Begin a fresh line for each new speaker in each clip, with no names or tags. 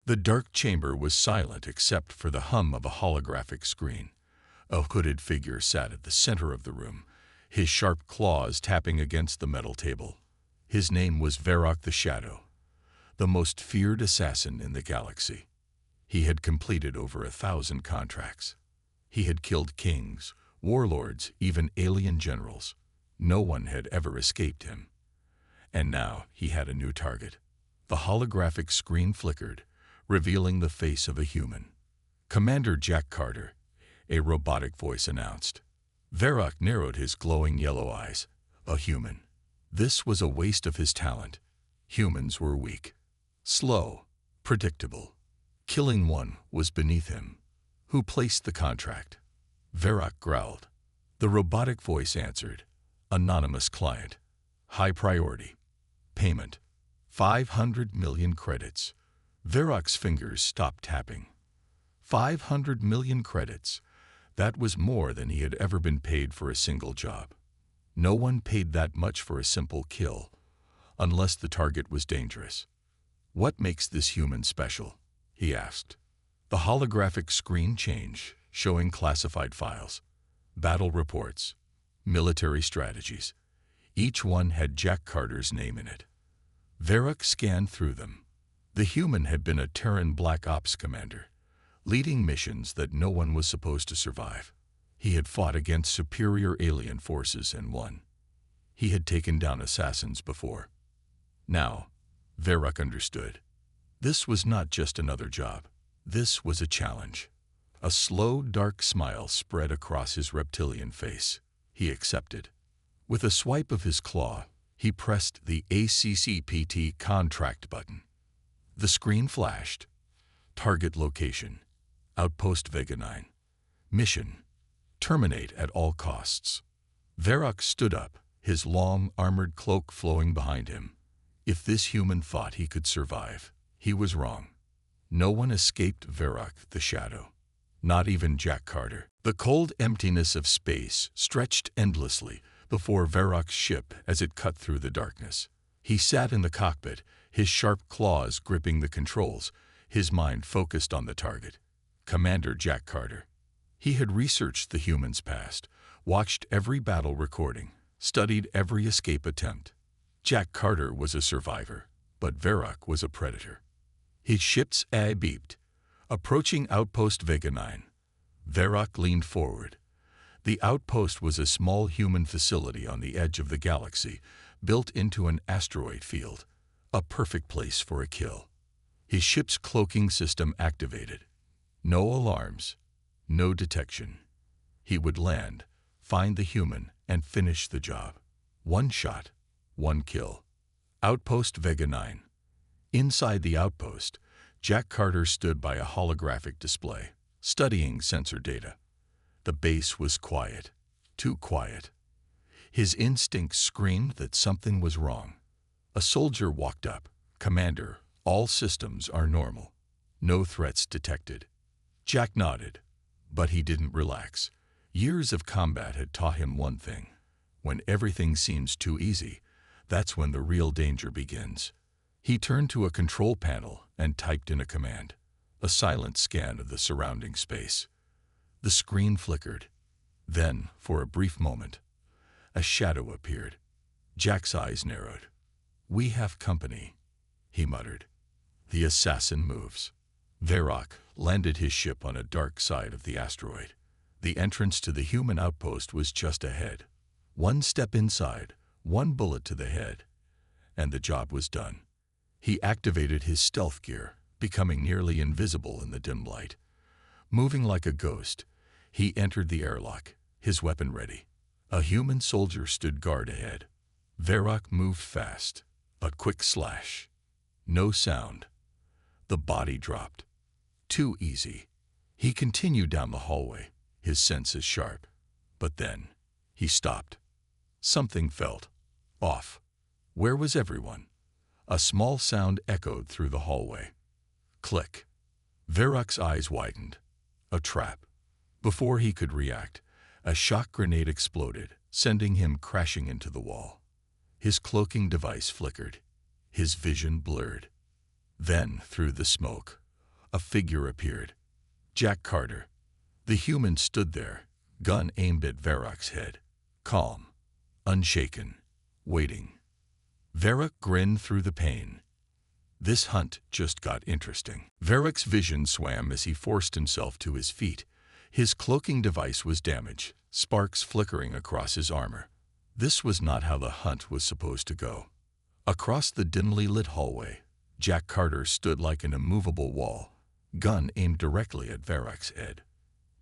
The dark chamber was silent except for the hum of a holographic screen. A hooded figure sat at the center of the room, his sharp claws tapping against the metal table. His name was Varrock the Shadow, the most feared assassin in the galaxy. He had completed over 1,000 contracts. He had killed kings, warlords, even alien generals. No one had ever escaped him. And now he had a new target. The holographic screen flickered, revealing the face of a human. "Commander Jack Carter," a robotic voice announced. Varrock narrowed his glowing yellow eyes. A human. This was a waste of his talent. Humans were weak, slow, predictable. Killing one was beneath him. "Who placed the contract?" Varrock growled. The robotic voice answered. "Anonymous client. High priority. Payment. 500 million credits." Varrock's fingers stopped tapping. 500 million credits. That was more than he had ever been paid for a single job. No one paid that much for a simple kill, unless the target was dangerous. "What makes this human special?" he asked. The holographic screen changed, showing classified files, battle reports, military strategies. Each one had Jack Carter's name in it. Varrock scanned through them. The human had been a Terran Black Ops commander, leading missions that no one was supposed to survive. He had fought against superior alien forces and won. He had taken down assassins before. Now, Varrock understood. This was not just another job. This was a challenge. A slow, dark smile spread across his reptilian face. He accepted. With a swipe of his claw, he pressed the ACCPT contract button. The screen flashed. Target location: Outpost Vega 9. Mission: terminate at all costs. Varrock stood up, his long, armored cloak flowing behind him. If this human thought he could survive, he was wrong. No one escaped Varrock the Shadow. Not even Jack Carter. The cold emptiness of space stretched endlessly before Varrock's ship as it cut through the darkness. He sat in the cockpit, his sharp claws gripping the controls, his mind focused on the target. Commander Jack Carter. He had researched the human's past, watched every battle recording, studied every escape attempt. Jack Carter was a survivor, but Varrock was a predator. His ship's eye beeped. Approaching Outpost Vega 9. Varrock leaned forward. The outpost was a small human facility on the edge of the galaxy, built into an asteroid field, a perfect place for a kill. His ship's cloaking system activated. No alarms, no detection. He would land, find the human, and finish the job. One shot, one kill. Outpost Vega 9. Inside the outpost, Jack Carter stood by a holographic display, studying sensor data. The base was quiet, too quiet. His instincts screamed that something was wrong. A soldier walked up. "Commander, all systems are normal. No threats detected." Jack nodded, but he didn't relax. Years of combat had taught him one thing. When everything seems too easy, that's when the real danger begins. He turned to a control panel and typed in a command, a silent scan of the surrounding space. The screen flickered. Then, for a brief moment, a shadow appeared. Jack's eyes narrowed. "We have company," he muttered. "The assassin moves." Varrock landed his ship on a dark side of the asteroid. The entrance to the human outpost was just ahead. One step inside, one bullet to the head, and the job was done. He activated his stealth gear, becoming nearly invisible in the dim light. Moving like a ghost, he entered the airlock, his weapon ready. A human soldier stood guard ahead. Varrock moved fast. A quick slash. No sound. The body dropped. Too easy. He continued down the hallway, his senses sharp. But then, he stopped. Something felt off. Where was everyone? A small sound echoed through the hallway. Click. Varrock's eyes widened. A trap. Before he could react, a shock grenade exploded, sending him crashing into the wall. His cloaking device flickered. His vision blurred. Then, through the smoke, A figure appeared. Jack Carter. The human stood there, gun aimed at Varrock's head. Calm, unshaken, waiting. Varrock grinned through the pain. This hunt just got interesting. Varrock's vision swam as he forced himself to his feet. His cloaking device was damaged, sparks flickering across his armor. This was not how the hunt was supposed to go. Across the dimly lit hallway, Jack Carter stood like an immovable wall, gun aimed directly at Varrock's head.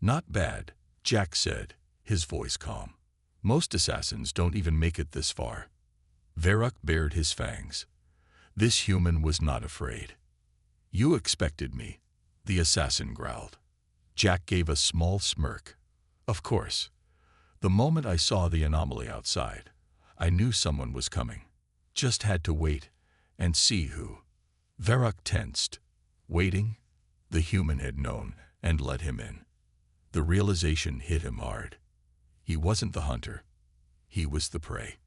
"Not bad," Jack said, his voice calm. "Most assassins don't even make it this far." Varrock bared his fangs. This human was not afraid. "You expected me," the assassin growled. Jack gave a small smirk. "Of course. The moment I saw the anomaly outside, I knew someone was coming. Just had to wait and see who." Varrock tensed. Waiting? The human had known and let him in. The realization hit him hard. He wasn't the hunter. He was the prey.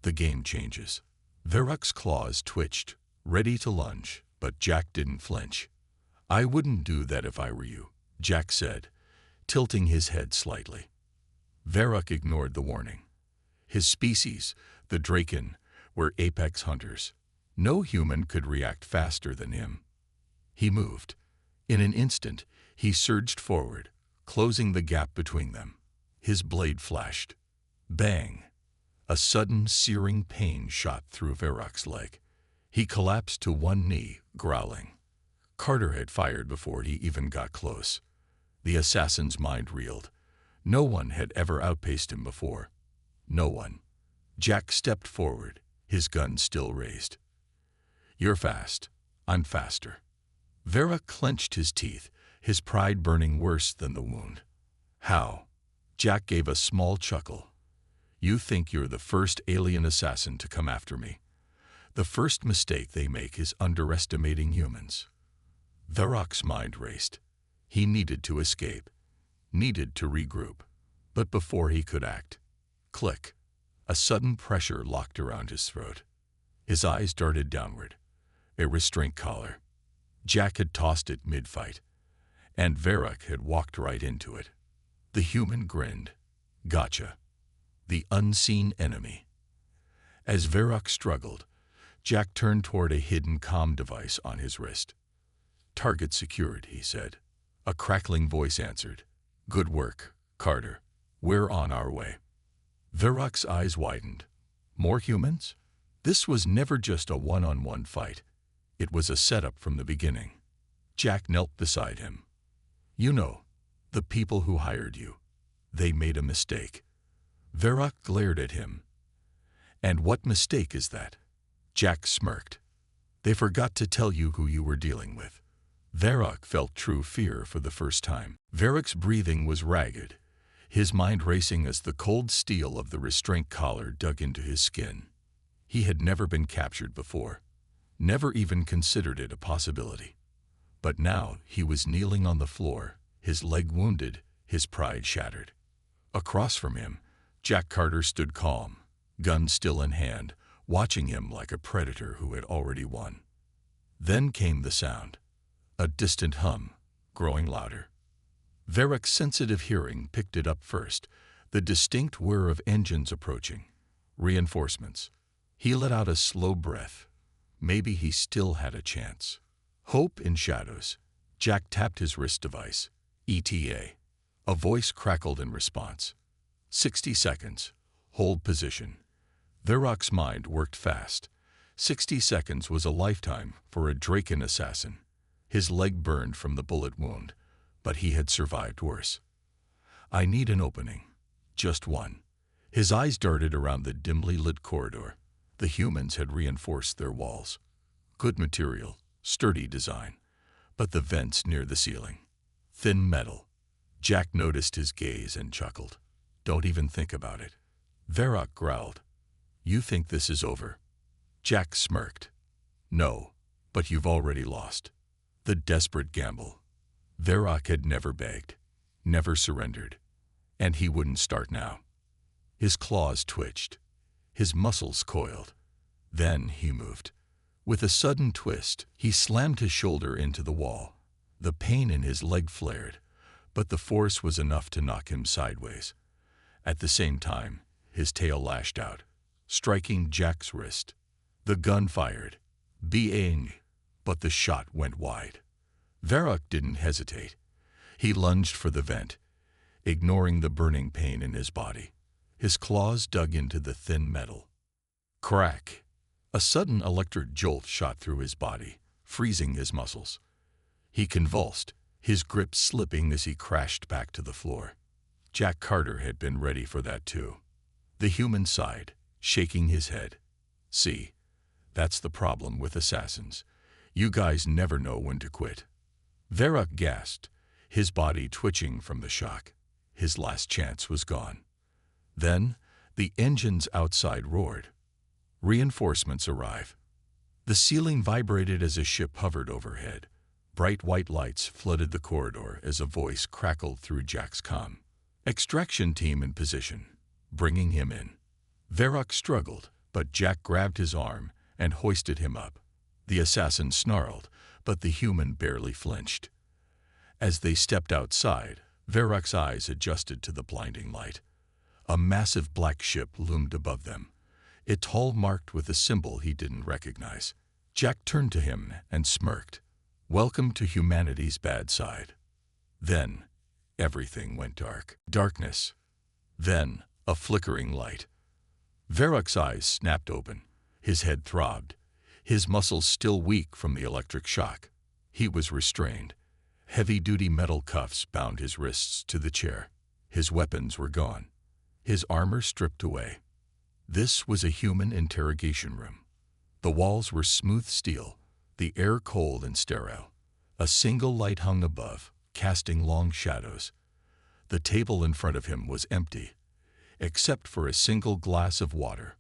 The game changes. Varrock's claws twitched, ready to lunge, but Jack didn't flinch. "I wouldn't do that if I were you," Jack said, tilting his head slightly. Varrock ignored the warning. His species, the Draken, were apex hunters. No human could react faster than him. He moved. In an instant, he surged forward, closing the gap between them. His blade flashed. Bang! A sudden, searing pain shot through Varrock's leg. He collapsed to one knee, growling. Carter had fired before he even got close. The assassin's mind reeled. No one had ever outpaced him before. No one. Jack stepped forward, his gun still raised. "You're fast. I'm faster." Varrock clenched his teeth, his pride burning worse than the wound. "How?" Jack gave a small chuckle. "You think you're the first alien assassin to come after me. The first mistake they make is underestimating humans." Varrock's mind raced. He needed to escape, needed to regroup. But before he could act, click, a sudden pressure locked around his throat. His eyes darted downward. A restraint collar. Jack had tossed it mid-fight, and Varrock had walked right into it. The human grinned. "Gotcha." The unseen enemy. As Varrock struggled, Jack turned toward a hidden comm device on his wrist. "Target secured," he said. A crackling voice answered. "Good work, Carter. We're on our way." Varrock's eyes widened. More humans? This was never just a one-on-one fight. It was a setup from the beginning. Jack knelt beside him. "You know, the people who hired you. They made a mistake." Varrock glared at him. "And what mistake is that?" Jack smirked. "They forgot to tell you who you were dealing with." Varrock felt true fear for the first time. Varrock's breathing was ragged, his mind racing as the cold steel of the restraint collar dug into his skin. He had never been captured before, never even considered it a possibility. But now he was kneeling on the floor, his leg wounded, his pride shattered. Across from him, Jack Carter stood calm, gun still in hand, watching him like a predator who had already won. Then came the sound. A distant hum, growing louder. Varrock's sensitive hearing picked it up first, the distinct whir of engines approaching. Reinforcements. He let out a slow breath. Maybe he still had a chance. Hope in shadows. Jack tapped his wrist device. ETA. A voice crackled in response. 60 seconds. Hold position. Varrock's mind worked fast. 60 seconds was a lifetime for a Draken assassin. His leg burned from the bullet wound, but he had survived worse. "I need an opening. Just one." His eyes darted around the dimly lit corridor. The humans had reinforced their walls. Good material, sturdy design. But the vents near the ceiling. Thin metal. Jack noticed his gaze and chuckled. "Don't even think about it." Varrock growled. "You think this is over?" Jack smirked. "No, but you've already lost." The desperate gamble. Varrock had never begged, never surrendered, and he wouldn't start now. His claws twitched, his muscles coiled. Then he moved. With a sudden twist, he slammed his shoulder into the wall. The pain in his leg flared, but the force was enough to knock him sideways. At the same time, his tail lashed out, striking Jack's wrist. The gun fired. Bang! But the shot went wide. Varrock didn't hesitate. He lunged for the vent, ignoring the burning pain in his body. His claws dug into the thin metal. Crack! A sudden electric jolt shot through his body, freezing his muscles. He convulsed, his grip slipping as he crashed back to the floor. Jack Carter had been ready for that too. The human sighed, shaking his head. See, that's the problem with assassins. You guys never know when to quit. Varrock gasped, his body twitching from the shock. His last chance was gone. Then, the engines outside roared. Reinforcements arrive. The ceiling vibrated as a ship hovered overhead. Bright white lights flooded the corridor as a voice crackled through Jack's comm. Extraction team in position, bringing him in. Varrock struggled, but Jack grabbed his arm and hoisted him up. The assassin snarled, but the human barely flinched. As they stepped outside, Varrock's eyes adjusted to the blinding light. A massive black ship loomed above them, its hull marked with a symbol he didn't recognize. Jack turned to him and smirked. Welcome to humanity's bad side. Then, everything went dark. Darkness. Then, a flickering light. Varrock's eyes snapped open. His head throbbed, his muscles still weak from the electric shock. He was restrained. Heavy-duty metal cuffs bound his wrists to the chair. His weapons were gone, his armor stripped away. This was a human interrogation room. The walls were smooth steel, the air cold and sterile. A single light hung above, casting long shadows. The table in front of him was empty, except for a single glass of water.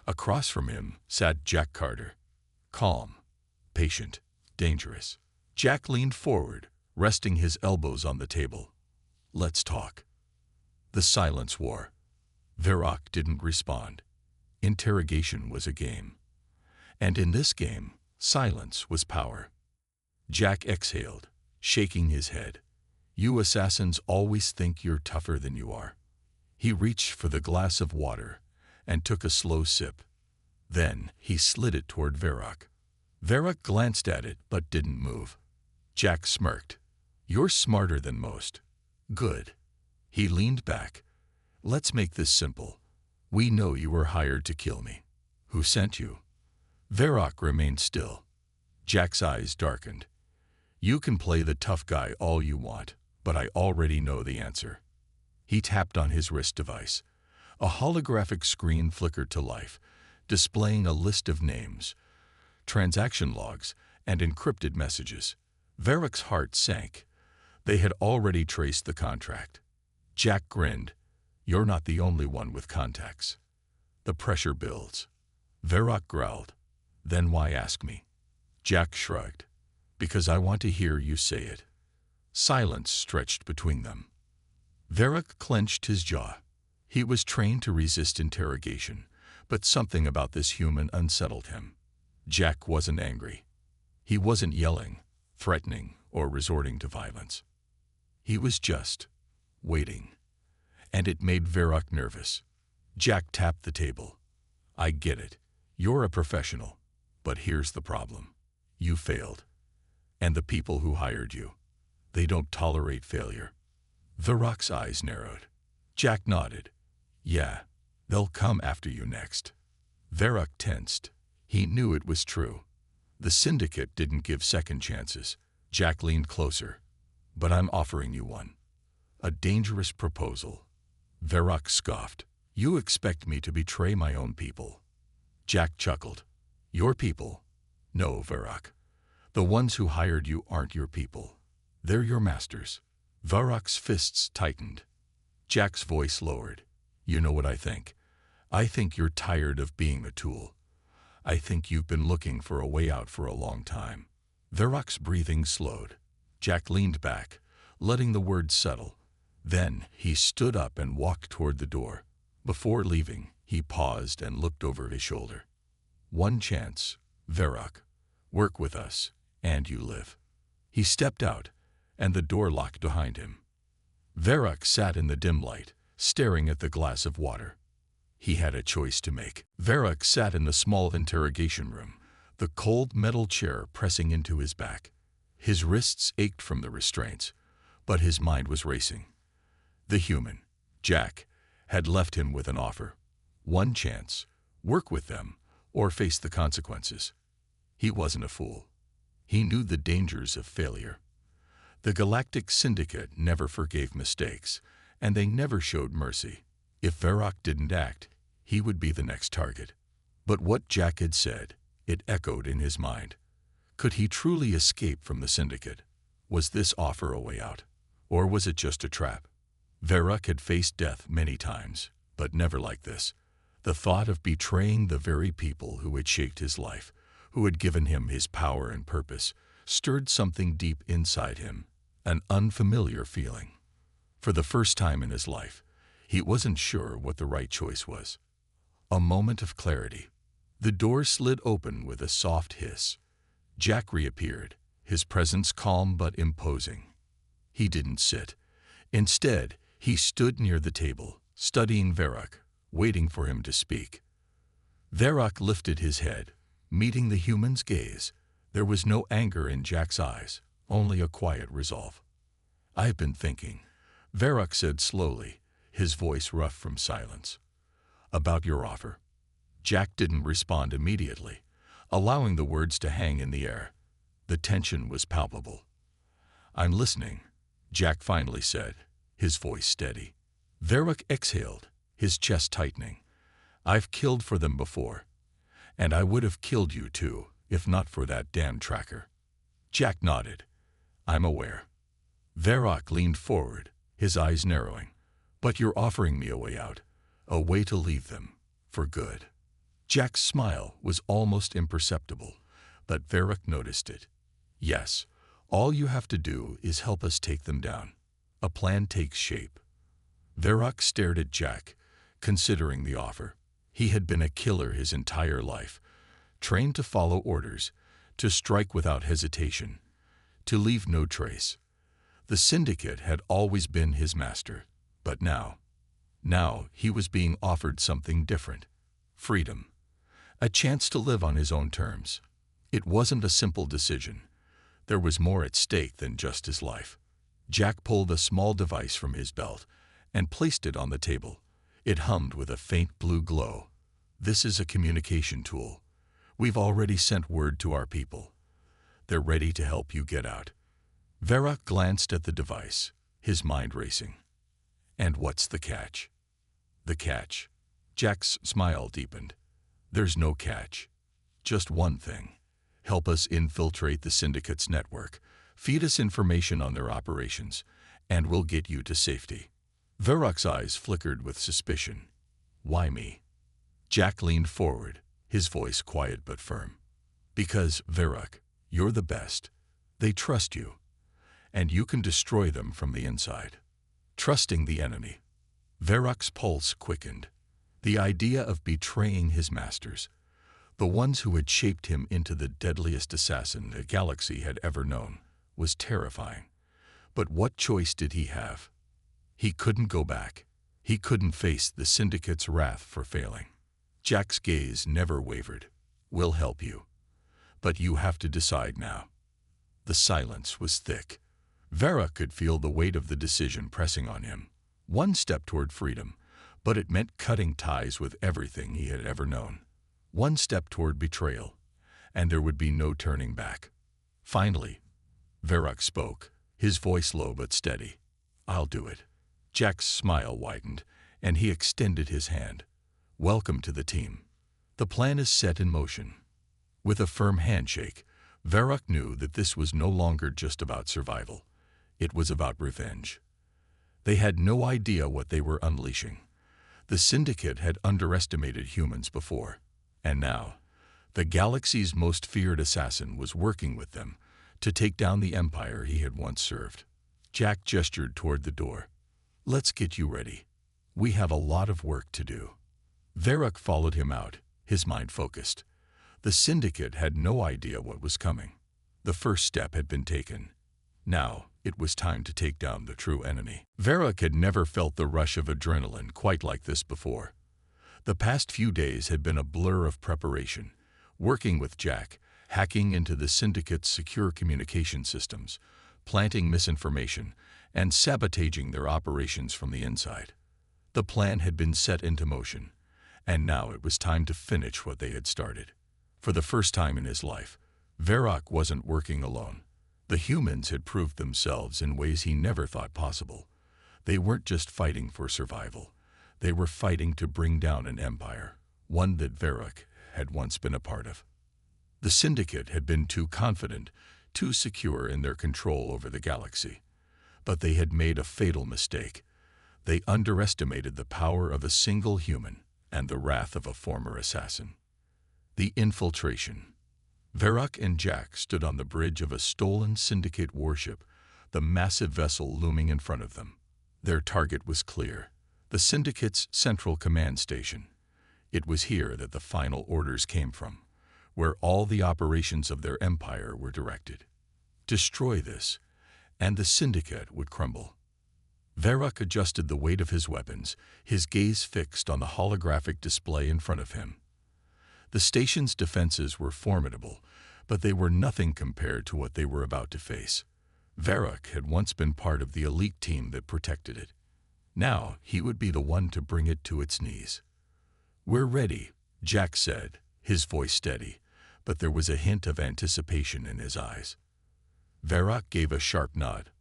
Across from him sat Jack Carter, calm, patient, dangerous. Jack leaned forward, resting his elbows on the table. Let's talk. The silence wore. Varrock didn't respond. Interrogation was a game. And in this game, silence was power. Jack exhaled, shaking his head. You assassins always think you're tougher than you are. He reached for the glass of water and took a slow sip. Then he slid it toward Varrock. Varrock glanced at it but didn't move. Jack smirked. You're smarter than most. Good. He leaned back. Let's make this simple. We know you were hired to kill me. Who sent you? Varrock remained still. Jack's eyes darkened. You can play the tough guy all you want, but I already know the answer. He tapped on his wrist device. A holographic screen flickered to life, displaying a list of names, transaction logs, and encrypted messages. Varrock's heart sank. They had already traced the contract. Jack grinned. You're not the only one with contacts. The pressure builds. Varrock growled. Then why ask me? Jack shrugged. Because I want to hear you say it. Silence stretched between them. Varrock clenched his jaw. He was trained to resist interrogation, but something about this human unsettled him. Jack wasn't angry. He wasn't yelling, threatening, or resorting to violence. He was just waiting. And it made Varrock nervous. Jack tapped the table. I get it. You're a professional. But here's the problem. You failed. And the people who hired you, they don't tolerate failure. Varrock's eyes narrowed. Jack nodded. Yeah, they'll come after you next. Varrock tensed. He knew it was true. The syndicate didn't give second chances. Jack leaned closer. But I'm offering you one. A dangerous proposal. Varrock scoffed. You expect me to betray my own people. Jack chuckled. Your people? No, Varrock. The ones who hired you aren't your people. They're your masters. Varrock's fists tightened. Jack's voice lowered. You know what I think? I think you're tired of being a tool. I think you've been looking for a way out for a long time. Varrock's breathing slowed. Jack leaned back, letting the words settle. Then he stood up and walked toward the door. Before leaving, he paused and looked over his shoulder. One chance, Varrock. Work with us, and you live. He stepped out, and the door locked behind him. Varrock sat in the dim light, staring at the glass of water. He had a choice to make. Varrock sat in the small interrogation room, the cold metal chair pressing into his back. His wrists ached from the restraints, but his mind was racing. The human, Jack, had left him with an offer. One chance, work with them, or face the consequences. He wasn't a fool. He knew the dangers of failure. The Galactic Syndicate never forgave mistakes, and they never showed mercy. If Varrock didn't act, he would be the next target. But what Jack had said, it echoed in his mind. Could he truly escape from the Syndicate? Was this offer a way out? Or was it just a trap? Varrock had faced death many times, but never like this. The thought of betraying the very people who had shaped his life, who had given him his power and purpose, stirred something deep inside him, an unfamiliar feeling. For the first time in his life, he wasn't sure what the right choice was. A moment of clarity. The door slid open with a soft hiss. Jack reappeared, his presence calm but imposing. He didn't sit. Instead, he stood near the table, studying Varrock, waiting for him to speak. Varrock lifted his head, meeting the human's gaze. There was no anger in Jack's eyes, only a quiet resolve. "I've been thinking," Varrock said slowly, his voice rough from silence. "About your offer." Jack didn't respond immediately, allowing the words to hang in the air. The tension was palpable. "I'm listening," Jack finally said, his voice steady. Varrock exhaled, his chest tightening. "I've killed for them before, and I would have killed you too, if not for that damn tracker." Jack nodded. "I'm aware." Varrock leaned forward, his eyes narrowing. "But you're offering me a way out, a way to leave them, for good." Jack's smile was almost imperceptible, but Varrock noticed it. "Yes, all you have to do is help us take them down. A plan takes shape." Varrock stared at Jack, considering the offer. He had been a killer his entire life, trained to follow orders, to strike without hesitation, to leave no trace. The Syndicate had always been his master, but now he was being offered something different. Freedom. A chance to live on his own terms. It wasn't a simple decision. There was more at stake than just his life. Jack pulled a small device from his belt and placed it on the table. It hummed with a faint blue glow. "This is a communication tool. We've already sent word to our people. They're ready to help you get out." Varrock glanced at the device, his mind racing. "And what's the catch?" "The catch?" Jack's smile deepened. "There's no catch. Just one thing. Help us infiltrate the Syndicate's network. Feed us information on their operations, and we'll get you to safety." Varrock's eyes flickered with suspicion. "Why me?" Jack leaned forward, his voice quiet but firm. "Because, Varrock, you're the best. They trust you, and you can destroy them from the inside." Trusting the enemy. Varrock's pulse quickened. The idea of betraying his masters, the ones who had shaped him into the deadliest assassin the galaxy had ever known, was terrifying. But what choice did he have? He couldn't go back. He couldn't face the Syndicate's wrath for failing. Jack's gaze never wavered. "We'll help you. But you have to decide now." The silence was thick. Varrock could feel the weight of the decision pressing on him. One step toward freedom, but it meant cutting ties with everything he had ever known. One step toward betrayal, and there would be no turning back. Finally, Varrock spoke, his voice low but steady. "I'll do it." Jack's smile widened, and he extended his hand. "Welcome to the team. The plan is set in motion." With a firm handshake, Varrock knew that this was no longer just about survival. It was about revenge. They had no idea what they were unleashing. The Syndicate had underestimated humans before, and now, the galaxy's most feared assassin was working with them to take down the empire he had once served. Jack gestured toward the door. "Let's get you ready. We have a lot of work to do." Varrock followed him out, his mind focused. The Syndicate had no idea what was coming. The first step had been taken. Now, it was time to take down the true enemy. Varrock had never felt the rush of adrenaline quite like this before. The past few days had been a blur of preparation, working with Jack, hacking into the Syndicate's secure communication systems, planting misinformation, and sabotaging their operations from the inside. The plan had been set into motion, and now it was time to finish what they had started. For the first time in his life, Varrock wasn't working alone. The humans had proved themselves in ways he never thought possible. They weren't just fighting for survival. They were fighting to bring down an empire, one that Varrock had once been a part of. The Syndicate had been too confident, too secure in their control over the galaxy. But they had made a fatal mistake. They underestimated the power of a single human and the wrath of a former assassin. The infiltration. Varrock and Jack stood on the bridge of a stolen Syndicate warship, the massive vessel looming in front of them. Their target was clear: the Syndicate's central command station. It was here that the final orders came from, where all the operations of their empire were directed. Destroy this, and the Syndicate would crumble. Varrock adjusted the weight of his weapons, his gaze fixed on the holographic display in front of him. The station's defenses were formidable, but they were nothing compared to what they were about to face. Varrock had once been part of the elite team that protected it. Now he would be the one to bring it to its knees. "We're ready," Jack said, his voice steady, but there was a hint of anticipation in his eyes. Varrock gave a sharp nod.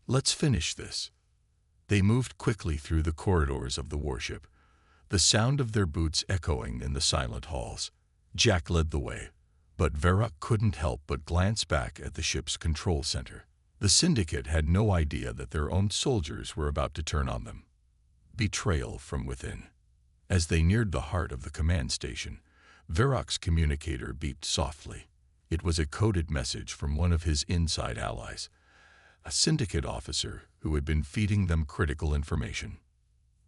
"Let's finish this." They moved quickly through the corridors of the warship, the sound of their boots echoing in the silent halls. Jack led the way, but Varrock couldn't help but glance back at the ship's control center. The Syndicate had no idea that their own soldiers were about to turn on them. Betrayal from within. As they neared the heart of the command station, Varrock's communicator beeped softly. It was a coded message from one of his inside allies, a Syndicate officer who had been feeding them critical information.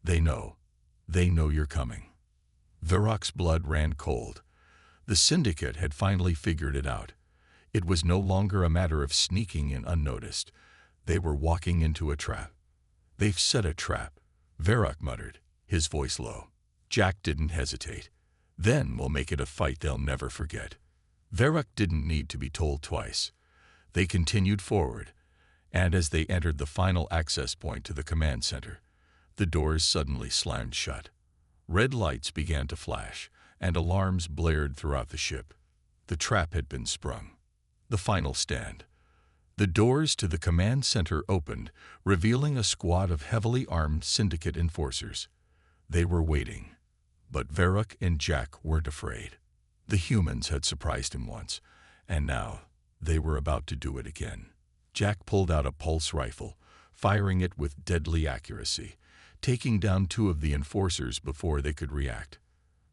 They know you're coming." Varrock's blood ran cold. The Syndicate had finally figured it out. It was no longer a matter of sneaking in unnoticed. They were walking into a trap. "They've set a trap," Varrock muttered, his voice low. Jack didn't hesitate. "Then we'll make it a fight they'll never forget." Varrock didn't need to be told twice. They continued forward, and as they entered the final access point to the command center, the doors suddenly slammed shut. Red lights began to flash, and alarms blared throughout the ship. The trap had been sprung. The final stand. The doors to the command center opened, revealing a squad of heavily armed Syndicate enforcers. They were waiting, but Varrock and Jack weren't afraid. The humans had surprised him once, and now they were about to do it again. Jack pulled out a pulse rifle, firing it with deadly accuracy, taking down two of the enforcers before they could react.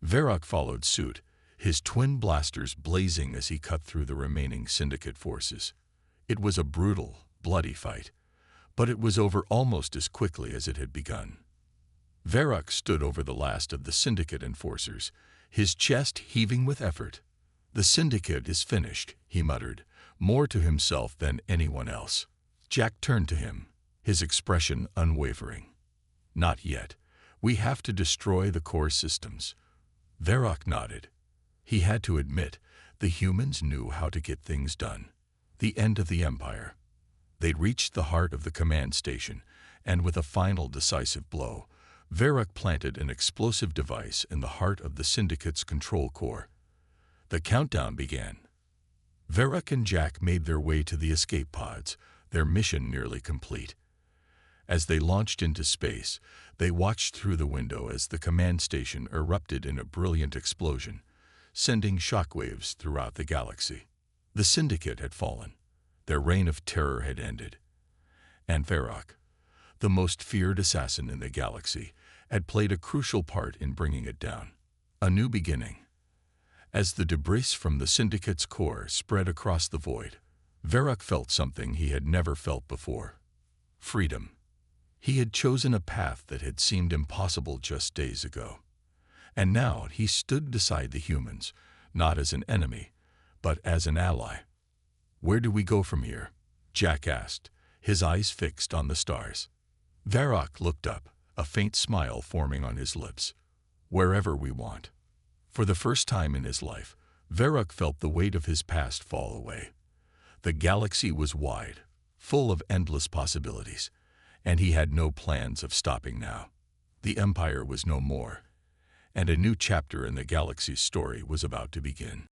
Varrock followed suit, his twin blasters blazing as he cut through the remaining Syndicate forces. It was a brutal, bloody fight, but it was over almost as quickly as it had begun. Varrock stood over the last of the Syndicate enforcers, his chest heaving with effort. "The Syndicate is finished," he muttered, more to himself than anyone else. Jack turned to him, his expression unwavering. "Not yet. We have to destroy the core systems." Varrock nodded. He had to admit, the humans knew how to get things done. The end of the Empire. They'd reached the heart of the command station, and with a final decisive blow, Varrock planted an explosive device in the heart of the Syndicate's control core. The countdown began. Varrock and Jack made their way to the escape pods, their mission nearly complete. As they launched into space, they watched through the window as the command station erupted in a brilliant explosion, sending shockwaves throughout the galaxy. The Syndicate had fallen. Their reign of terror had ended. And Varrock, the most feared assassin in the galaxy, had played a crucial part in bringing it down. A new beginning. As the debris from the Syndicate's core spread across the void, Varrock felt something he had never felt before. Freedom. He had chosen a path that had seemed impossible just days ago. And now he stood beside the humans, not as an enemy, but as an ally. "Where do we go from here?" Jack asked, his eyes fixed on the stars. Varrock looked up, a faint smile forming on his lips. Wherever we want. For the first time in his life, Varrock felt the weight of his past fall away. The galaxy was wide, full of endless possibilities, and he had no plans of stopping now. The Empire was no more, and a new chapter in the galaxy's story was about to begin.